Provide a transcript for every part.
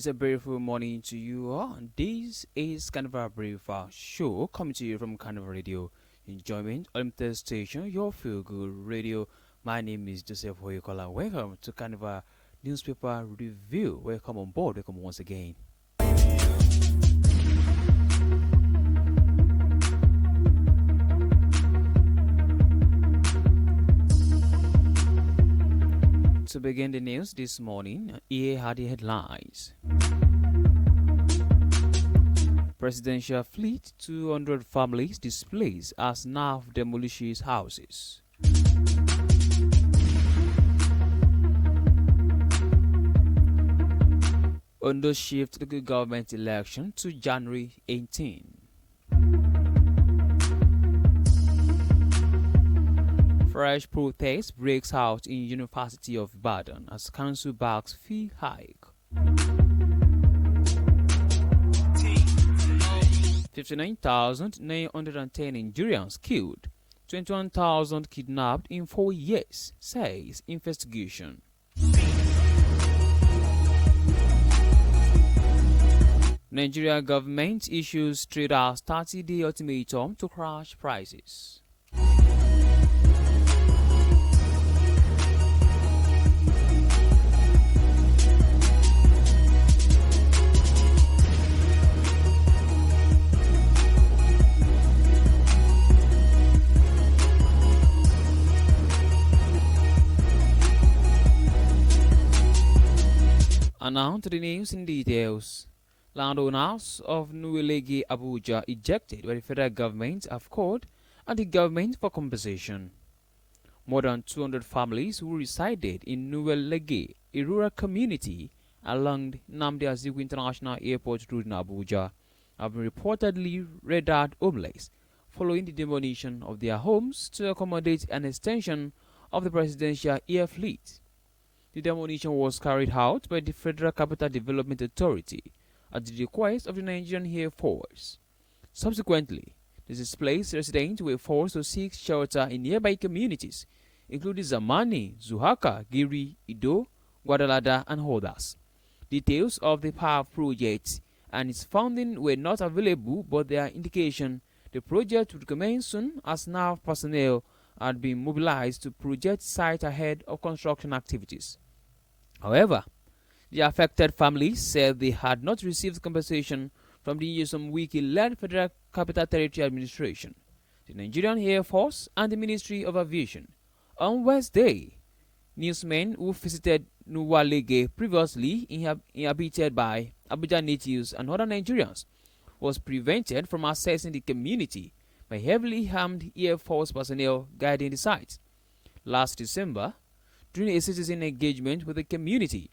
It's a beautiful morning to you all. This is Carnival Breakfast Show coming to you from Carnival Radio Enjoyment Unlimited Station, your feel good radio. My name is Joseph Hoyekola. Welcome to Carnival Newspaper Review. Welcome on board. Welcome once again. To begin the news this morning, here are the headlines. Presidential fleet 200 families displaced as NAF demolishes houses. Ondo shift local government election to January 18. Fresh protest breaks out in University of Ibadan as council backs fee hike. 59,910 Nigerians killed, 21,000 kidnapped in 4 years, says investigation. Nigeria government issues traders 30-day ultimatum to crash prices. And now to the news in details. Landowners of Nuwelege, Abuja, ejected by the federal government have called on the government for compensation. More than 200 families who resided in Nuwelege, a rural community along Nnamdi Azikiwe International Airport Road in Abuja, have been reportedly rendered homeless following the demolition of their homes to accommodate an extension of the presidential air fleet. The demolition was carried out by the Federal Capital Development Authority at the request of the Nigerian Air Force. Subsequently, the displaced residents were forced to seek shelter in nearby communities, including Zamani, Zuhaka, Giri, Ido, Guadalada, and others. Details of the power project and its funding were not available, but there are indications the project would commence soon as NAV personnel had been mobilized to project site ahead of construction activities. However, the affected families said they had not received compensation from the Nyesom Wiki-led Federal Capital Territory Administration, the Nigerian Air Force, and the Ministry of Aviation. On Wednesday, newsmen who visited Nuwalege, previously inhabited by Abuja natives and other Nigerians, was prevented from accessing the community by heavily armed Air Force personnel guarding the site. Last December, during a citizen engagement with the community,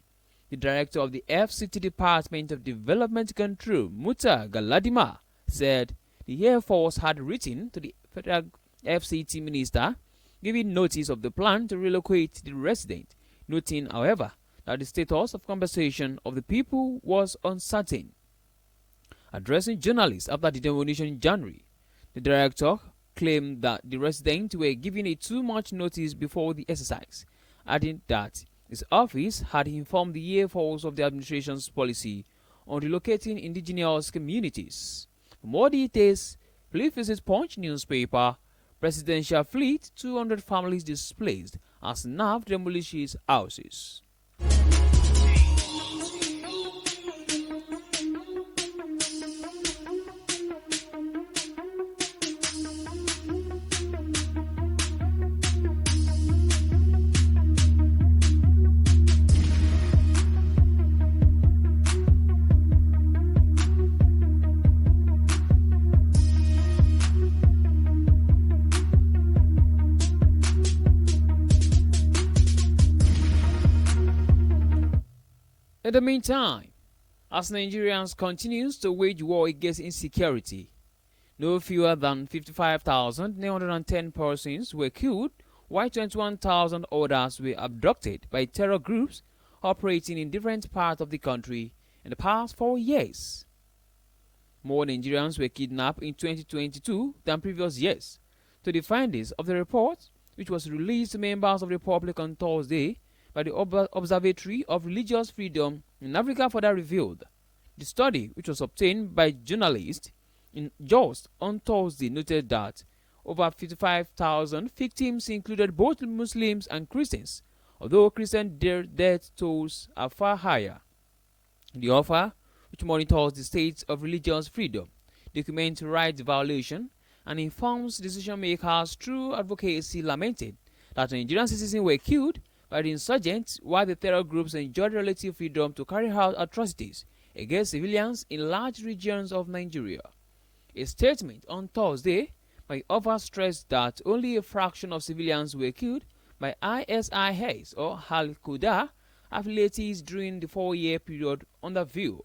the director of the FCT Department of Development Control, Muta Galadima, said the Air Force had written to the federal FCT minister giving notice of the plan to relocate the resident, noting, however, that the status of compensation of the people was uncertain. Addressing journalists after the demolition in January, the director claimed that the residents were given a too much notice before the exercise, adding that his office had informed the Air Force of the administration's policy on relocating indigenous communities. For more details, please visit Punch newspaper. Presidential fleet 200 families displaced as NAV demolishes houses. In the meantime, as Nigerians continues to wage war against insecurity, no fewer than 55,910 persons were killed, while 21,000 others were abducted by terror groups operating in different parts of the country in the past 4 years. More Nigerians were kidnapped in 2022 than previous years. To the findings of the report, which was released to members of the public on Thursday, by the Observatory of Religious Freedom in Africa further revealed. The study, which was obtained by journalists in just on Thursday, noted that over 55,000 victims included both Muslims and Christians, although Christian death tolls are far higher. The offer, which monitors the state of religious freedom, documents rights violation, and informs decision makers through advocacy, lamented that Nigerian citizens were killed by the insurgents while the terror groups enjoyed relative freedom to carry out atrocities against civilians in large regions of Nigeria. A statement on Thursday by offer stressed that only a fraction of civilians were killed by ISIS or Al-Qaeda affiliates during the 4-year period under view.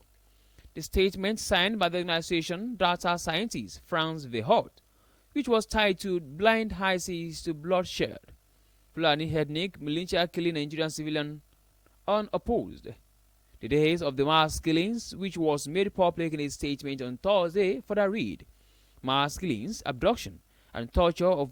The statement, signed by the organization data scientist Franz Verhoeven, which was titled Blind Isis to Bloodshed, Fulani ethnic militia killing Nigerian civilians unopposed. The days of the mass killings, which was made public in a statement on Thursday, further read: mass killings, abduction, and torture of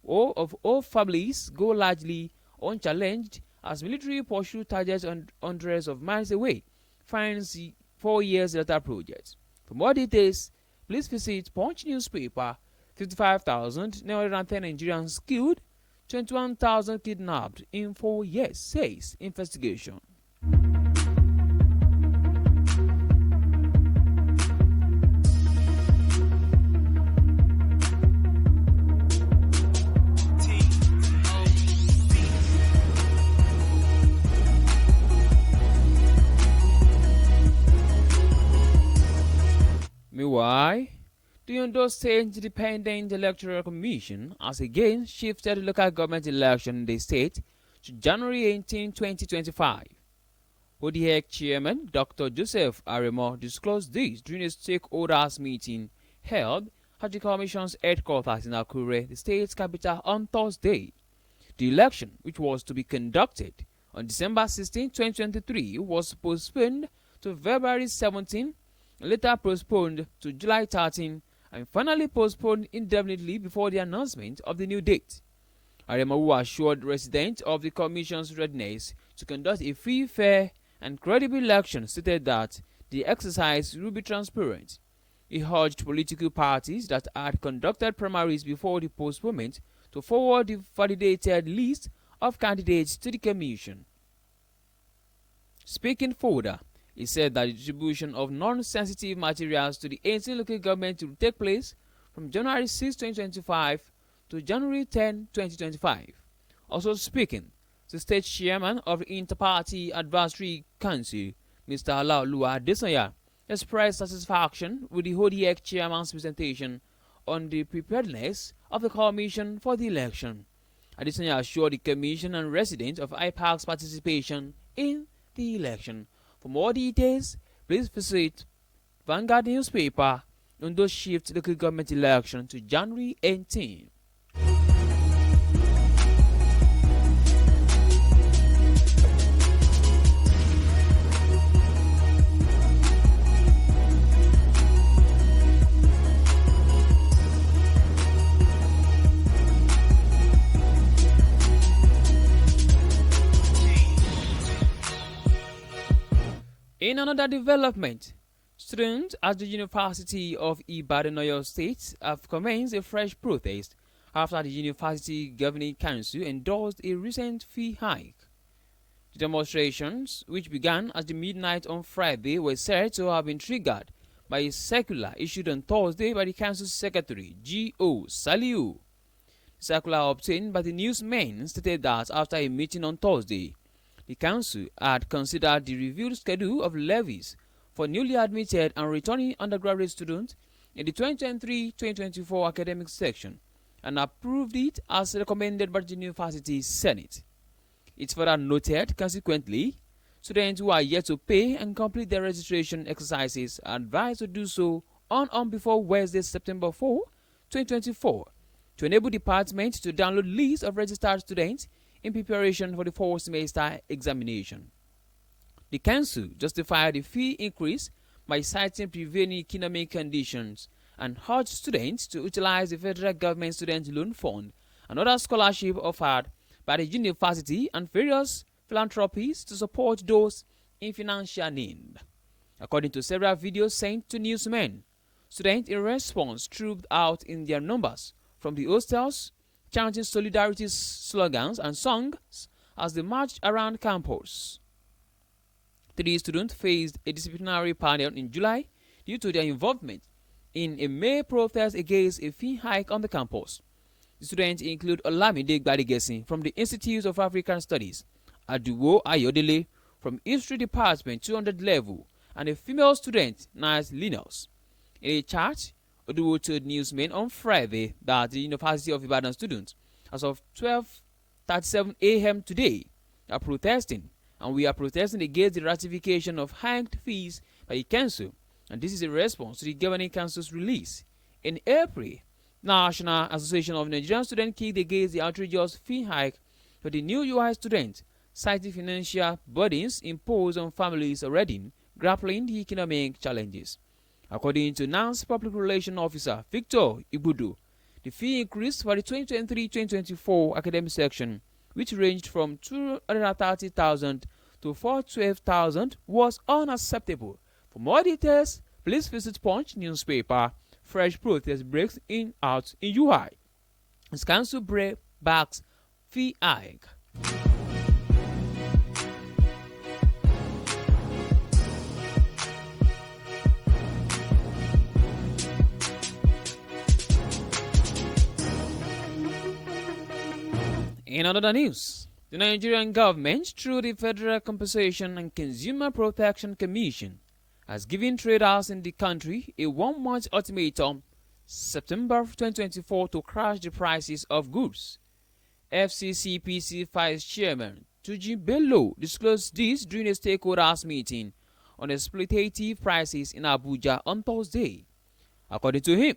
all families go largely unchallenged as military pursue targets hundreds of miles away, finds 4 years later project. For more details, please visit Punch newspaper. 55,910 Nigerians killed, 21,000 kidnapped in 4 years, says investigation. Meanwhile, the Ondo State Independent Electoral Commission has again shifted the local government election in the state to January 18, 2025. ODEC Chairman Dr. Joseph Aremo disclosed this during a stakeholders meeting held at the Commission's headquarters in Akure, the state's capital, on Thursday. The election, which was to be conducted on December 16, 2023, was postponed to February 17, later postponed to July 13, and finally postponed indefinitely before the announcement of the new date. Aremo, who assured residents of the Commission's readiness to conduct a free, fair, and credible election, stated that the exercise will be transparent. He urged political parties that had conducted primaries before the postponement to forward the validated list of candidates to the Commission. Speaking further, he said that the distribution of non-sensitive materials to the 18 local governments will take place from January 6, 2025 to January 10, 2025. Also speaking, the state chairman of the Inter-Party Advisory Council, Mr. Alaoluwa Adesanya, expressed satisfaction with the ODEC chairman's presentation on the preparedness of the commission for the election. Adesanya assured the commission and residents of IPAC's participation in the election. For more details, please visit Vanguard newspaper on those shift local government election to January 18. In another development, students at the University of Ibadan, Oyo State, have commenced a fresh protest after the University Governing Council endorsed a recent fee hike. The demonstrations, which began at the midnight on Friday, were said to have been triggered by a circular issued on Thursday by the Council's Secretary, G.O. Saliu. The circular obtained by the newsmen stated that after a meeting on Thursday, the Council had considered the reviewed schedule of levies for newly admitted and returning undergraduate students in the 2023-2024 academic section and approved it as recommended by the University Senate. It further noted, consequently, students who are yet to pay and complete their registration exercises are advised to do so on before Wednesday, September 4, 2024, to enable department to download lists of registered students in preparation for the fall semester examination. The Council justified the fee increase by citing prevailing economic conditions and urged students to utilize the federal government student loan fund and other scholarship offered by the university and various philanthropies to support those in financial need. According to several videos sent to newsmen, students in response trooped out in their numbers from the hostels, chanting solidarity slogans and songs as they marched around campus. 3 students faced a disciplinary panel in July due to their involvement in a May protest against a fee hike on the campus. The students include Olamide Gbadigesi from the Institute of African Studies, Aduwo Ayodele from History Department 200 level, and a female student, Nice Linus. In a chat, Oduwo told newsmen on Friday that the University of Ibadan students, as of 12:37 a.m. today, are protesting, and we are protesting against the ratification of hiked fees by the council, and this is a response to the governing council's release. In April, National Association of Nigerian Students kicked against the outrageous fee hike for the new UI students, citing financial burdens imposed on families already grappling the economic challenges. According to NANS Public Relations Officer Victor Ibudu, the fee increase for the 2023-2024 academic section, which ranged from 230,000 to 412,000, was unacceptable. For more details, please visit Punch newspaper. Fresh protest breaks out in UI. As council backs fee hike. In other news, the Nigerian government, through the Federal Compensation and Consumer Protection Commission, has given traders in the country a 1-month ultimatum, September 2024, to crash the prices of goods. FCCPC Vice Chairman Tuji Bello disclosed this during a stakeholders meeting on exploitative prices in Abuja on Thursday. According to him,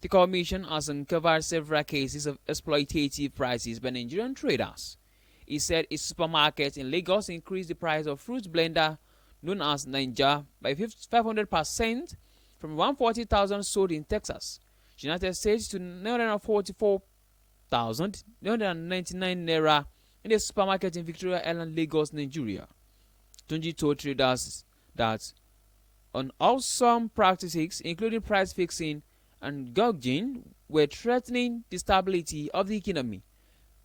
the Commission has uncovered several cases of exploitative prices by Nigerian traders. He said a supermarket in Lagos increased the price of fruit blender known as Ninja by 500% from 140,000 sold in Texas, United States, to 944,999 naira in a supermarket in Victoria Island, Lagos, Nigeria. Tunji told traders that unwholesome practices, including price fixing and gouging, were threatening the stability of the economy.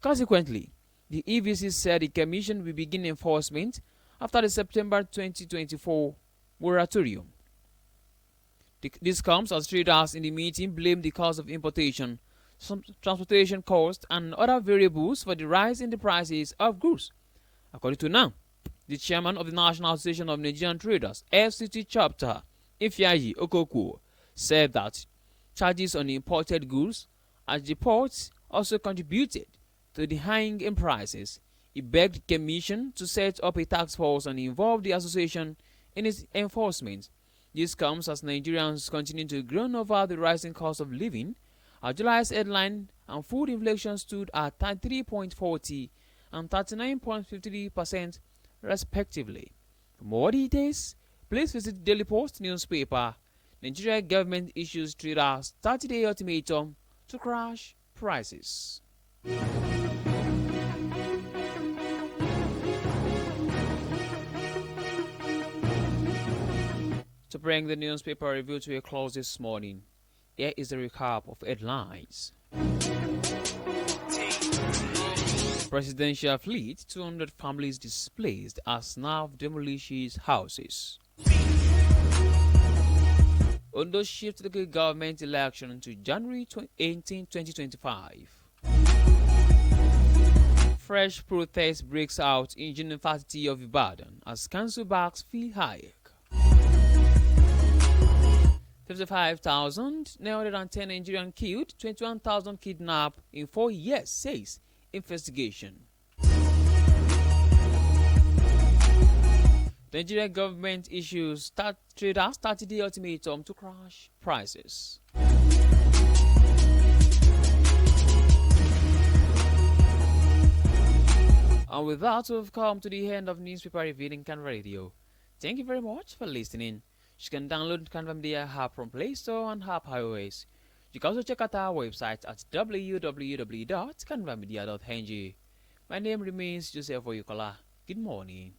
Consequently, the EVC said the Commission will begin enforcement after the September 2024 moratorium. This comes as traders in the meeting blamed the cost of importation, transportation costs, and other variables for the rise in the prices of goods. According to NAM, the chairman of the National Association of Nigerian Traders, FCT chapter, Ifeanyi Okoko, said that charges on imported goods at the ports also contributed to the high in prices. He begged the Commission to set up a task force and involve the association in its enforcement. This comes as Nigerians continue to groan over the rising cost of living. Our July's headline and food inflation stood at 33.40 and 39.53% respectively. For more details, please visit Daily Post newspaper. Nigeria government issues traders 30-day ultimatum to crash prices. To bring the newspaper review to a close this morning, here is a recap of headlines. Presidential fleet, 200 families displaced as NAV demolishes houses. Ondo shift local government election to January 18, 2025. Fresh protest breaks out in University of Ibadan as council backs fee hike. 55,910 Nigerian killed, 21,000 kidnapped in 4 years, says investigation. The Nigerian government issues traders 30-day ultimatum to crash prices. And with that, we've come to the end of newspaper reading Canva Radio. Thank you very much for listening. You can download Canva Media app from Play Store and App iOS. You can also check out our website at www.canvamedia.ng. My name remains Joseph Oyukola. Good morning.